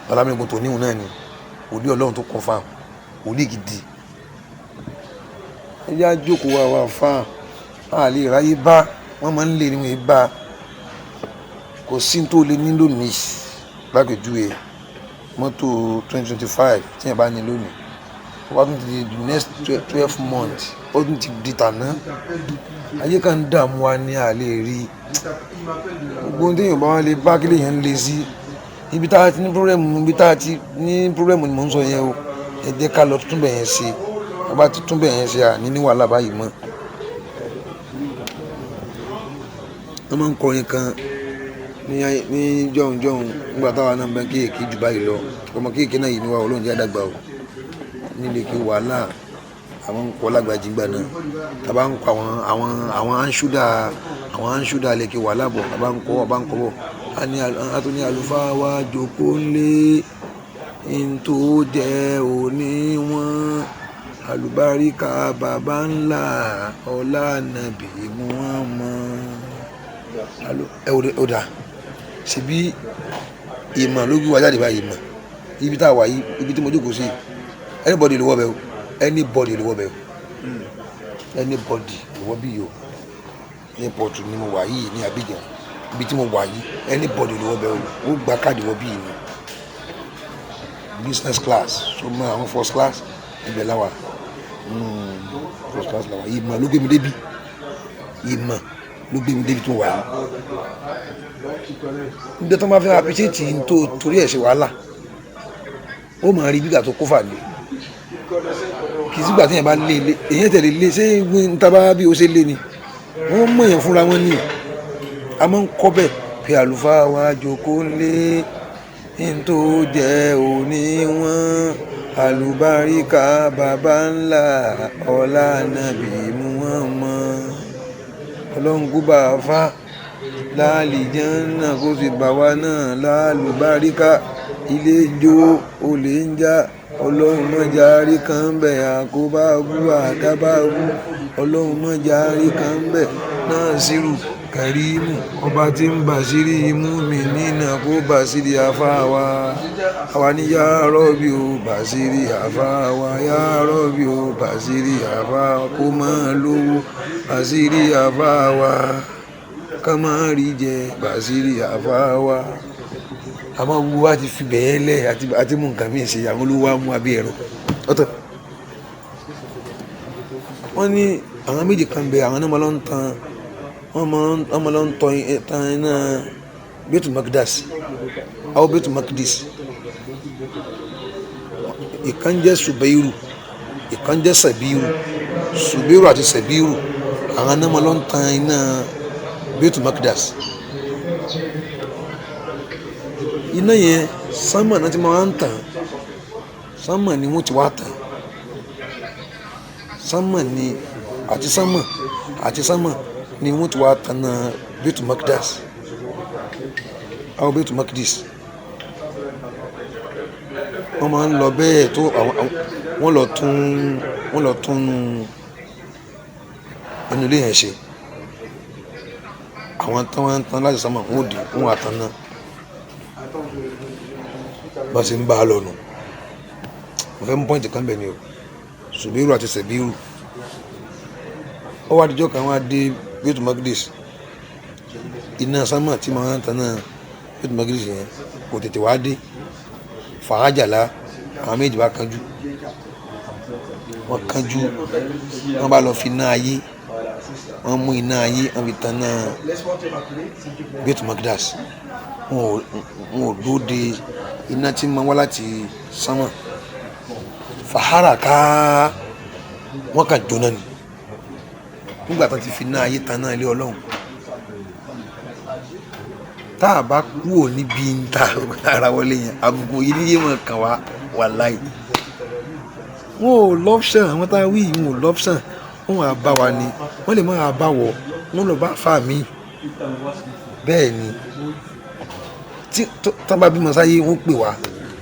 abalamunigo tó níhùn náà ni òní ọlọ́run tó kún fáwọn òní gidi ẹjá jókòó wa fáwọn àlè ráyé bá wọ́n máa ń lè ní wọ́n bá kò sí tó lè ní lónìí lágbèjúwe mọ́tò 2025 tí yẹn bá ní lónìí wọ́n tún ti di next 12 months ó tún ti di tàná ayé kan ń dààmú wa ní àlè rí gbogbo ohun téèyàn bá wà lè bá kí lèèyàn ń lè sí ibi tá a ti ní pírọ́blẹ́mù ni mò ń sọ yẹn o ẹ jẹ́ ká lọ túnbẹ̀ yẹn ṣe wọ́n bá ti túnbẹ̀ yẹn ṣe àní ní wàhálà báyìí mọ́. wọ́n máa ń kọrin kan ní jọ̀hún nígbà táwa náà bẹ kéèké jù báyìí lọ ọmọ kéèké náà yìí ni wà Ọlọ́run jẹ́ àdàgbà o nílé kí wàhálà àwọn ń kọ́ lágbàjì gbà náà tàbá ń kọ́ àwọn anṣúdà lè kí wàhálà bọ̀ tàbá ń kọ́ bọ̀ a tún ní àlùfáà wa jókòó lé ntò jẹ́ òní wọn àlùbáríkà bàbá ńlá ọlá nàbì Muhammad ọ̀dà ṣebí ìmọ̀ ló gbé wa jáde báyìí mọ̀ ibi tá a wà yìí ibi tí mo jókòó sí anybody lè wọ́ bẹ́ẹ̀ o anybody lè wọ́ bí yìí o airport ni mo wà yìí ní Abidjan ibi tí mo wà yìí anybody lè wọ́ bẹ́ẹ̀ o gba káàdì wọ́ bí yìí ni business class so mọ àwọn first class ibẹ̀ láwa first class láwa ìmọ̀ ló gbé mi débi ìmọ̀ ló gbé mi débi tó wà yìí nígbà tó máa fẹ́ appreciate yìí tó torí ẹ̀ ṣe wàhálà ó máa rí bígbà tó kó fà lé kì í sígbà tí èèyàn bá lé èèyàn tẹ̀lé lé ṣé ntaba bí o ṣe lé ni wọ́n mọ̀ èèyàn fúnra wọn ni a máa ń kọ́ bẹ́ẹ̀ pé àlùfáà wa jókòó lé ntò jẹ́ òní wọn àlùbáríkà bàbá ńlá ọlá nàbì Muhammad ọlọ́run kó bá a fa láàlìjánná kó sì bá wa náà lálùbáríkà ilé ijó olè ń já ọlọ́run mọ́jà rí kan bẹ̀ àkóbá bú àdábá bú ọlọ́run mọ́jà rí kan bẹ̀ náà sírù kàrímù ọba tí ń bàṣírí imú mi nínà kó bàṣírí àfáàwá àwa ní yá rọ́bì ó bàṣírí àfáàwá yá rọ́bì ó bàṣírí àfáàwá kó máa lówó bàṣírí àfáàwá ká máa rí jẹ bàṣírí àfáàwá àmọ́ gbogbo wa ti fi bẹ̀ẹ́ lẹ̀ àti mú nǹkan mí ṣe àwọn olówó mú abẹ́ ẹ̀rọ ọ̀tọ̀ wọ́n ní àwọn méjì kan bẹ àwọn náà máa ń tan wọ́n máa ń tan iná Baitul Maqdis àwọn Baitul Maqdis ìkan jẹ́ Subairu ìkan jẹ́ Sabiru Subairu àti Sabiru àwọn náà máa ń tan iná Baitul Maqdis iná yẹn sánmà náà ti máa ń tàn sánmà ni wọ́n ti wá tàn sánmà ni àti sánmà ni wọ́n ti wá tàn náà Baitul Maqdis àwọn Baitul Maqdis wọ́n máa ń lọ bẹ́ẹ̀ tó wọ́n lọ tún inú ilé yẹn ṣe àwọn tán wọ́n ń tan láti sánmà wọ́n ò dì wọ́n àtàn náà bá ṣe ń bá a lọ nù mo fẹ́ mú pọ́ìntì kan bẹ̀ ni o Ṣùbírù àti Ṣẹ̀bírù ó wá dijọ́ kan wá dé Baitul Maqdis iná sánmà tí màá ń tan náà Baitul Maqdis yẹn kò tètè wá dé fàájàlá àwọn méjì bá kánjú wọ́n kánjú wọ́n bá lọ fi iná ayé wọ́n mú iná ayé wọ́n fi tan náà Baitul Maqdis wọn ò dóde iná tí máa wá láti sánmà fàhárà ká wọ́n kà jóná ni nígbà tó ti fi iná ayé tan náà ilé Ọlọ́run tá a bá kúrò níbi níta ara wọlé yẹn àbùkù yìí níyé mọ̀ kàn wá wàláhì wọn ò lọ́pṣàn àwọn tá a wí wọn ò lọ́pṣàn wọn à bá wa ni wọ́n lè máa bá wọ̀ wọ́n lọ bá fà mí bẹ́ẹ̀ ni tí tán bá bímọ sáyé wọ́n pè wá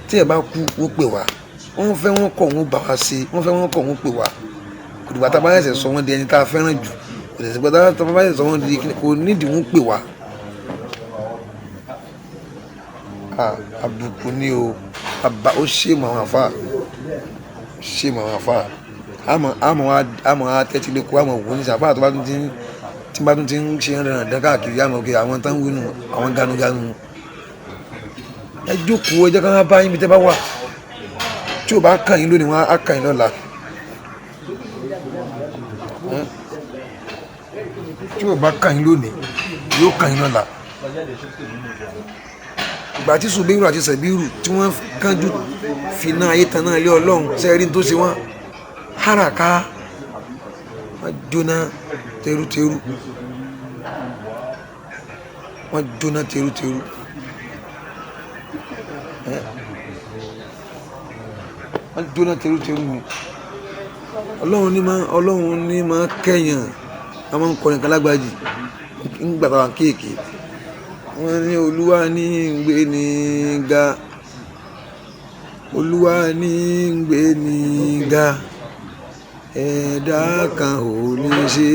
tí ẹ̀ bá kú wọ́n pè wá wọ́n fẹ́ wọ́n kọ̀ wọ́n bá wa ṣe wọ́n fẹ́ wọ́n kọ̀ wọ́n pè wá kò dìgbà tá a bá yẹ̀sẹ̀ sọ wọ́n di ẹni tá a fẹ́ràn jù kò dìgbà tá a bá yẹ̀sẹ̀ sọ wọ́n di kò nídìí wọ́n pè wá. Àbùkù ni o ó ṣe mọ àwọn àfa ṣe mọ àwọn àfa àmọ́ atẹ́tílẹ̀ kó àmọ́ òwò ní sàfà tó bá tún ti ń ṣe ẹran dán káàkiri àmọ́ òkè àwọn tán wínú àwọn ganuganu ẹ jókòó ẹ jẹ́ ká wá bá yín bí tẹ́ bá wà tí ò bá kàn yín lónìí wọn á kàn yín lọ́la tí ò bá kàn yín lónìí yóò kàn yín lọ́la ìgbà tí Ṣùbírù àti Ṣẹ̀bírù tí wọ́n kánjú fi náà ayé tan náà lé Ọlọ́run sẹ́ẹ̀rí tó ṣe wọ́n háràká wọ́n jóná tẹrútẹrú wọ́n jóná tẹrútẹrú wọ́n jóná tẹrútẹrú ni Ọlọ́run ní máa kẹ́yàn a máa ń kọrin kalágbájì nígbà táwọn kéèké wọ́n ní Olúwa ní ń gbé ní ga Olúwa ní ń gbé ní ga ẹ̀dá kan ò lè ṣe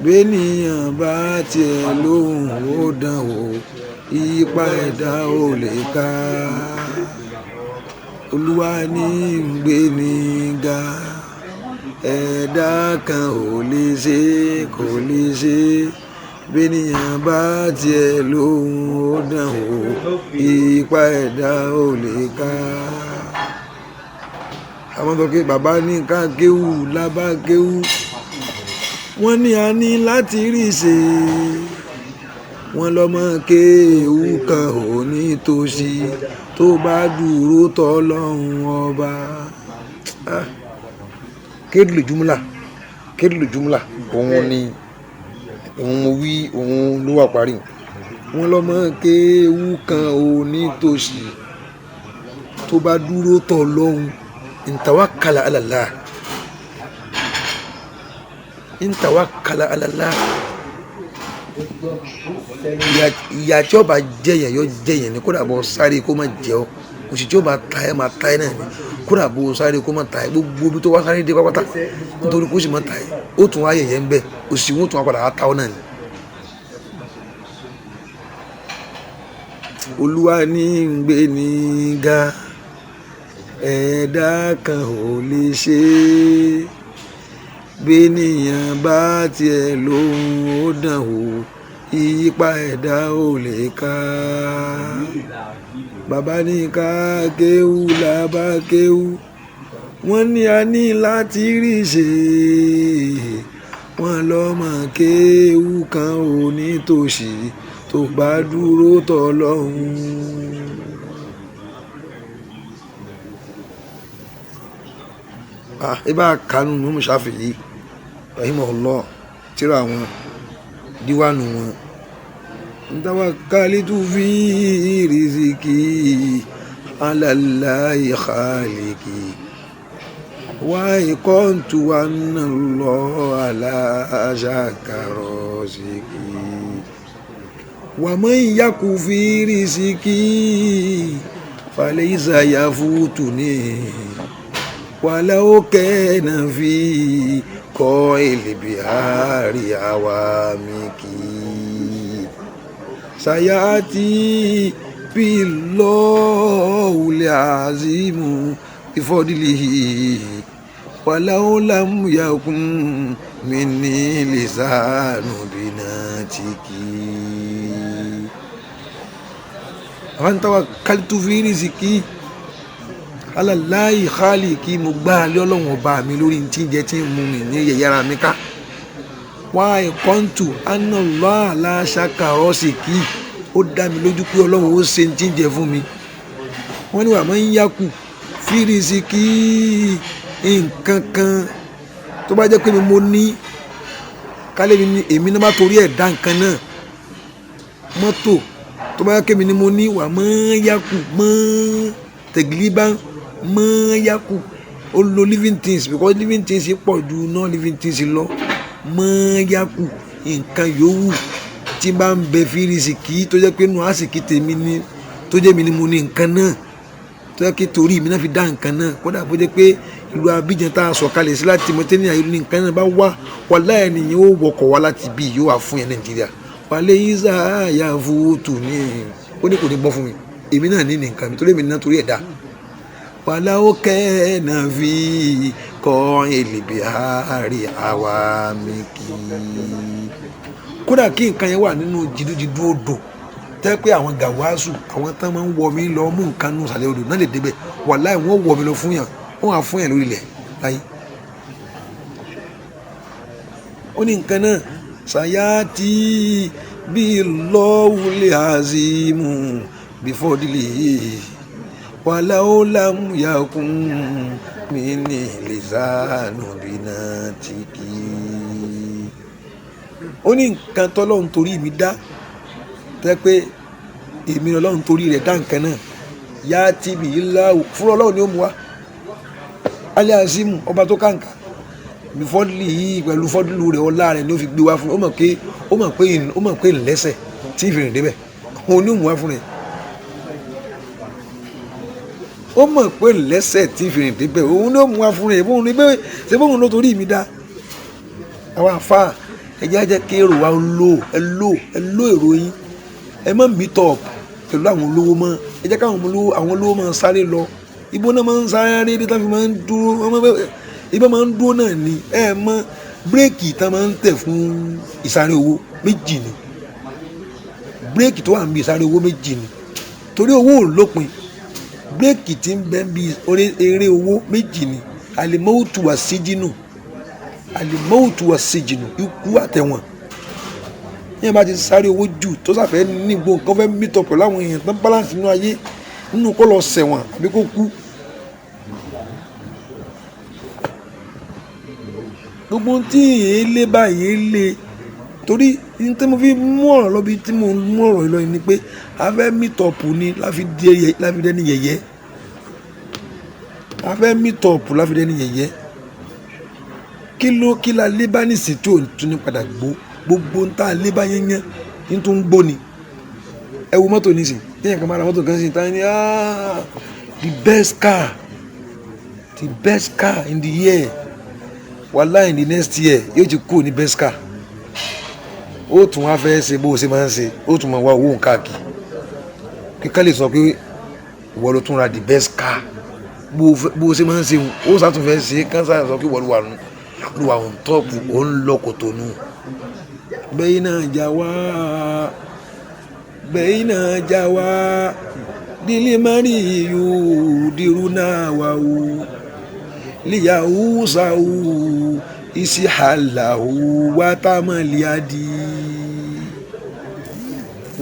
bẹ́nìyàn bá tiẹ̀ lóhùn ó dán wò ipa ẹ̀dá ò lè ká Olúwa ní ń gbé ní ga ẹ̀dá kan ò lè ṣe kò lè ṣe bẹ́nìyàn bá tiẹ̀ lóhùn ó dán wò ipa ẹ̀dá ò lè ká. àwọn tó ké bàbá ní ká kéwù lábá kéwù wọ́n ní a ní láti rí ṣe wọ́n lọ́mọ kéwù kan ò ní tòṣì tó bá dúró tọ́lọ́run ọba. kéèdùlù jùmùlà òun ni òun wí òun ló wà parí wọ́n lọ́mọ kéwù kan ò ní tòṣì tó bá dúró tọ́lọ́run intawakkala ala Allah ìyà tí ó bá jẹyàn yóò jẹyàn ní kódà bó sáré kó má jẹ ọ òsì tí ó bá ta ẹ máa ta ẹ náà ní kódà bó sáré kó má ta ẹ gbogbo ibi tó wá sáré dé pápátá nítorí kó sì má ta ẹ ó tún wá yẹyẹ ń bẹ òsì wọn tún wá padà wá ta ọ náà ní. Olúwa ní ń gbé ní ga ẹ̀dá kan ò lè ṣe bẹ́nìyàn bá tiẹ̀ lóhùn ó dán wò ìyípa ẹ̀dá ò lè ká. bàbá ní ká kéwú làbá kéwú wọ́n ní a ní láti rí ṣe wọ́n lọ́mọ kéwú kan ò ní tòṣì tó bá dúró tọ́lọ́hun. ibà kanu Imam Shafi'i rahimahullah tírà wọn díwánu wọn tawakkaltu fi riziki ala Allahi khaliqi wa iqantu anna Allaha la shakka raziki wa man yaku fi riziki فليس يفوتني ولو كان في قائل بحار عوامك سيأتي بالله العظيم بفضله ولو لم يكن مني لسان بناتك àwọn tó wà kálítù fi rìsíkì alàláì xaali kí mo gbá alẹ́ ọlọ́run ọba mi lórí tí ń jẹ tí ń mu mi ní yẹ̀yẹ́ra mi ká wá ìkọ́ntù anàlọ́ aláṣàkàrọ̀ sí kí ó dá mi lójú pé ọlọ́run ó ṣe tí ń jẹ fún mi wọ́n ní wà máa ń yákù fi rìsíkì nǹkan kan tó bá jẹ́ pé mo ní kálẹ̀ mi ní èmi náà má torí ẹ̀ dá nǹkan náà mọ́tò tó bá kémi ni mo ní wà mọ́ yaku mọ́ tẹ̀gílíbá mọ́ yaku ó lo living things because living things pọ̀ ju non living things lọ mọ́ yaku nǹkan yòówù tí bá ń bẹ fírísìkì tó jẹ́ pé nù àsìkí tèmi ni tó jẹ́ mi ni mo ní nǹkan náà tó jẹ́ pé torí mi náà fi dá nǹkan náà kódà bó jẹ́ pé ìlú Abidjan tá a sọ̀ kalẹ̀ sí láti mọ́tẹ́ni àyè ní nǹkan náà bá wà wà láyé nìyẹn ó wọkọ̀ wá láti bí yóò wà fún yẹn Nàìjíríà wàlẹ́ yíṣà àyàfóòtù ní ó ní kò ní bọ́ fún mi èmi náà ní nǹkan mi torí èmi náà torí ẹ̀ dá wàlá ó kẹ́ náà fi kọ́ èlìbí àárẹ̀ àwa mi kì í kódà kí nǹkan yẹn wà nínú jìdújìdú odò tẹ́ pé àwọn gàwáṣù àwọn tán máa ń wọ mi lọ mú nǹkan nù sàlẹ̀ odò náà lè débẹ̀ wàláì wọ́n wọ mi lọ fún yàn wọ́n wà fún yàn lórí ilẹ̀ láyé ó ní nǹkan náà sayati billahul azim bifadlihi walau lam yakun minni lisanu binatiki ó ní nǹkan tọ́lọ́run torí mi dá tẹ́ pé èmi Ọlọ́run torí rẹ̀ dá nǹkan náà yá tí bí láwù fún Ọlọ́run ni ó mú wa alẹ́ azimu ọba tó kàǹkà bífọ́dúlì yìí pẹ̀lú fọ́dúlù rẹ̀ ọlá rẹ̀ ni ó fi gbé wá fún ó mọ̀ pé ńlẹ́sẹ̀ tí ìfìrìn débẹ̀ òun ni ó mú wá fún rẹ̀ ó mọ̀ pé ńlẹ́sẹ̀ tí ìfìrìn débẹ̀ òun ni ó mú wá fún rẹ̀ bóun ni bẹ́ẹ̀ ṣe bóun ló torí mi dá àwọn àfa ẹ̀jẹ̀ ajẹ́ kí èrò wa ẹ lò èrò yín ẹ má meet up pẹ̀lú àwọn olówó mọ́ ẹ jẹ́ káwọn olówó máa sáré lọ ibo náà máa ń sáré dé tá fi máa ń dúró ibà máa ń dúró náà ni ẹ mọ bírèkì tá máa ń tẹ̀ fún ìsáré owó méjì ni bírèkì tó wà ń bí ìsáré owó méjì ni torí owó ò lópin bírèkì tí ń bẹ ń bí eré owó méjì ni àlèmọ́wùtù wà síjìnù ikú àtẹ̀wọ̀n yẹn bá ti sáré owó jù tó sàfẹ́ nígbò nǹkan fẹ́ mítọ̀ pẹ̀lú àwọn èèyàn tán balance nínú ayé nínú kó lọ ṣẹ̀wọ̀n àbí kó kú. gbogbo tí èyí lé báyìí lé torí tí mo fi mú ọ̀rọ̀ lọ bí tí mo mú ọ̀rọ̀ lọ ni pé a fẹ́ mítọ̀pù ni láfi dẹ́ni yẹ̀yẹ́ a fẹ́ mítọ̀pù láfi dẹ́ni yẹ̀yẹ́ kí la lé bá nísìnyí tí ò tún ní padà gbogbo ń tà lé bá yẹn ní tó ń gbó ni ẹ wo mọ́tò nísìnyí yẹn kan máa ra mọ́tò kan sí ìta ni the best car in the year wàhálà in the next year yóò ti kú ní best car ó tún wá fẹ́ ṣe bó o ṣe máa ń ṣe ó tún máa wá owó káàkiri kíkà lè sọ pé ìwọ ló tún ra the best car bó o ṣe máa ń ṣe ó ṣàtúnfẹ́ ṣe kánsá sọ pé ìwọ ló wà on top ó ń lọ kòtò nù bẹ́ẹ̀ náà já wá dílé mari yóò dirú náà wá o liyahu sahu isi halahu watamaliadi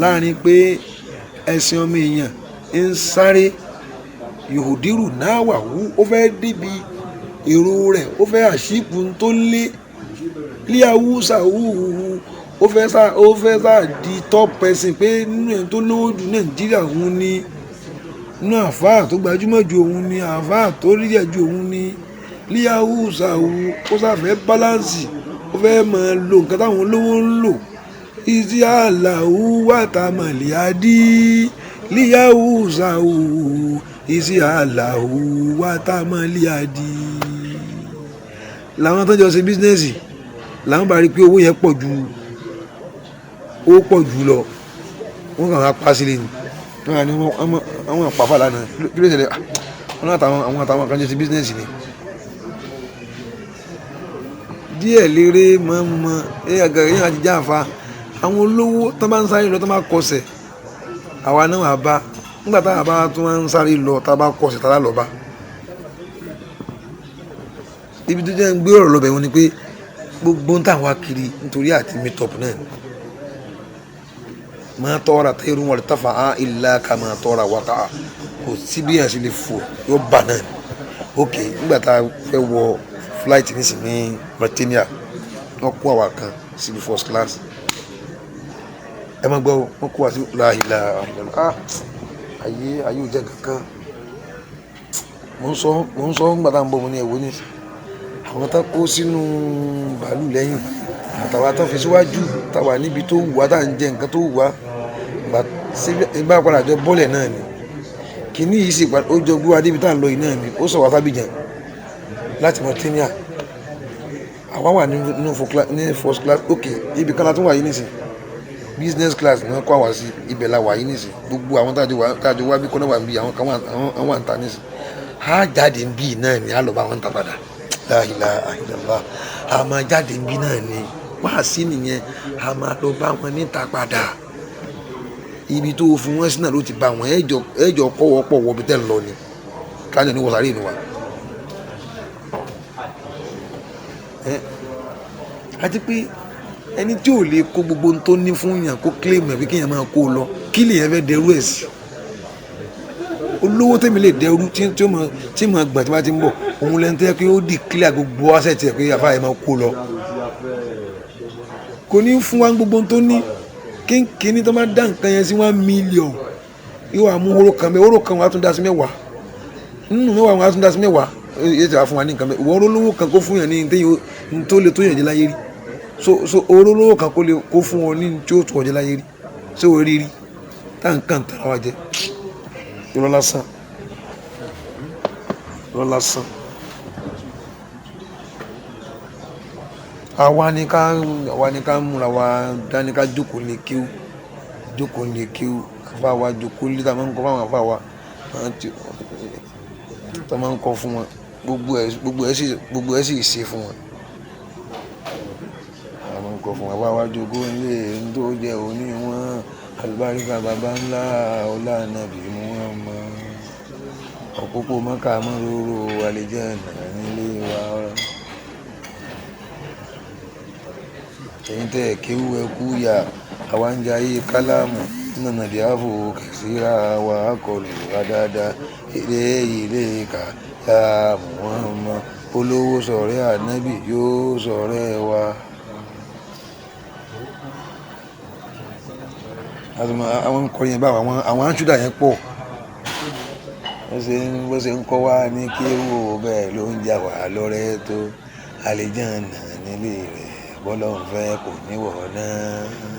láàrin pé ẹ̀sìn ọmọ èèyàn ń sáré yòhùdírù náà wà wú ó fẹ́ débi èrò rẹ̀ ó fẹ́ àṣìkù tó lé liyahu sahu ó fẹ́ sá di top person pé nínú ẹ̀ tó lówó jù Nàìjíríà òun ni nínú àfáà tó gbajúmọ̀ ju òun ni àfáà tó rí jẹ́ ju òun ni líyàwó ṣàwù ó ṣàfẹ́ báláǹsì ó fẹ́ máa lo nǹkan táwọn olówó ń lò ìdí àlàó wàtàmàlìádì líyàwùsàwù ìsì àlàwù wàtàmọ́líàdì. làwọn tó jọ ṣe bísínẹ́sì làwọn bá rí i pé owó yẹn pọ̀ jù lọ wọ́n kàn wá pa sílẹ̀ ni àwọn àpàfà lánàá kí ló ṣẹlẹ̀ àwọn àtàwọn kan jọ ṣe bísínẹ́sì ni. díẹ̀ lérè mọ́mọ́ èèyàn àti jáfa àwọn olówó tó bá ń sáré lọ tó bá kọsẹ̀ àwa náà wà bá nígbà táwa bá tó ń sáré lọ tá a bá kọsẹ̀ tá a lọ bá. ibi tó jẹ́ ń gbé ọ̀rọ̀ lọ́bẹ̀ wọn ni pé gbogbo ń tà wá kiri nítorí àti meet-up náà ni. máa tọ́ra tẹ́rù wọn tafa á ilá ká máa tọ́ra wákà kò sí bí yàn ṣe lè fò yóò bà náà ni. ok nígbà tá a fẹ́ wọ flight nísìnyí ní Mauritania wọ́n kó àwa kan síbi first class ẹ má gbọ́ wọ́n kó wa sí láàhìlà ayé ò jẹ́ kankan mo ń sọ nígbà tá à ń bọ̀ mo ní ẹ̀wọ́ ní àwọn tá kó sínú bàálù lẹ́yìn àtàwọn tó fi síwájú táwa níbi tó wù wá tá à ń jẹ nǹkan tó wù wá ìgbà padà jọ bọ́ọ̀lẹ̀ náà ni kìíní yìí sì ó jọ gbé wa débi tá à ń lọ yìí náà ni ó sọ wá sábìjàn láti Mauritania àwa wà ní first class ok ibi kan la tún wà yìí nìsín business class ni wọ́n kó àwa sí ibẹ̀ la wà yìí nìsín gbogbo àwọn tájọ wá bí kọ́nà wà ń bí àwọn kan wà ń ta nìsín á jáde ń bí náà ni á lọ bá wọn ta padà la ilaha illallah a máa jáde ń bí náà ni wá sí nìyẹn a máa lọ bá wọn níta padà ibi tó fi wọ́n sí náà ló ti bá wọn ẹjọ́ kọ́wọ́pọ̀ wọ bí tẹ́ ń lọ ni káyọ̀ ní wọ́sàrí ìnú wa. àti pé ẹni tí ò lè kó gbogbo ohun tó ní fún yàn kó claim ẹ̀ bí kéèyàn máa kó o lọ kí lèèyàn fẹ́ dẹrú ẹ̀ sí olówó tèmi lè dẹrú tí mo gbà tí wọ́n ti ń bọ̀ òun lẹ́nu tó yẹ pé ó declare gbogbo asset ẹ̀ pé àfáà ẹ̀ máa kó o lọ kò ní fún wa gbogbo ohun tó ní kíní tó máa dá nǹkan yẹn sí 1 million yóò wá mú oró kan wá tún dá sí 10 nínú 10 wá tún dá sí 10 yóò ti wá fún wa ní nǹkan mẹ́ ìwọ olówó kan kó fún yàn ní ní tó lè tó yàn jẹ́ láyé rí so olówó kan kó fún ọ ní tí ó tó ọjọ́ láyé rí ṣé o rí tá nǹkan tara wa jẹ irọ́ lásán àwa ni ká múra wa dání ká jókòó lè kíw àfa wa jókòó lè tá a máa ń kọ́ fáwọn àfa wa tá a máa ń kọ́ fún wọn gbogbo ẹ̀ sì ṣe fún wọn a máa ń kọ́ fún wọn àfa wa jókòó lè ń tó jẹ́ òní wọn àlùbáríkà bàbá ńlá ọlá nàbì mú wọn mọ òpópó mọ́kà mọ́róró àlejò ẹ̀nà nílé wa ọ̀rọ̀. ẹ̀yin tẹ́ ẹ̀ kéwú ẹkú ya àwa ń jayé kálámù nínú ìdíyàfò kẹsíra wa kọlù àdáadáa ilé ìka ya Muhammad olówó sọ̀rẹ́ ànábì yóò sọ̀rẹ́ wa. àwọn nǹkan yẹn báwo àwọn àṣùdà yẹn pọ̀ bó ṣe ń kọ́ wa ní kéwú bẹ́ẹ̀ ló ń jà wá lọ́rẹ́ tó àlejò náà nílé rẹ̀ bọ́lọ́run fẹ́ kò níwọ̀ náà.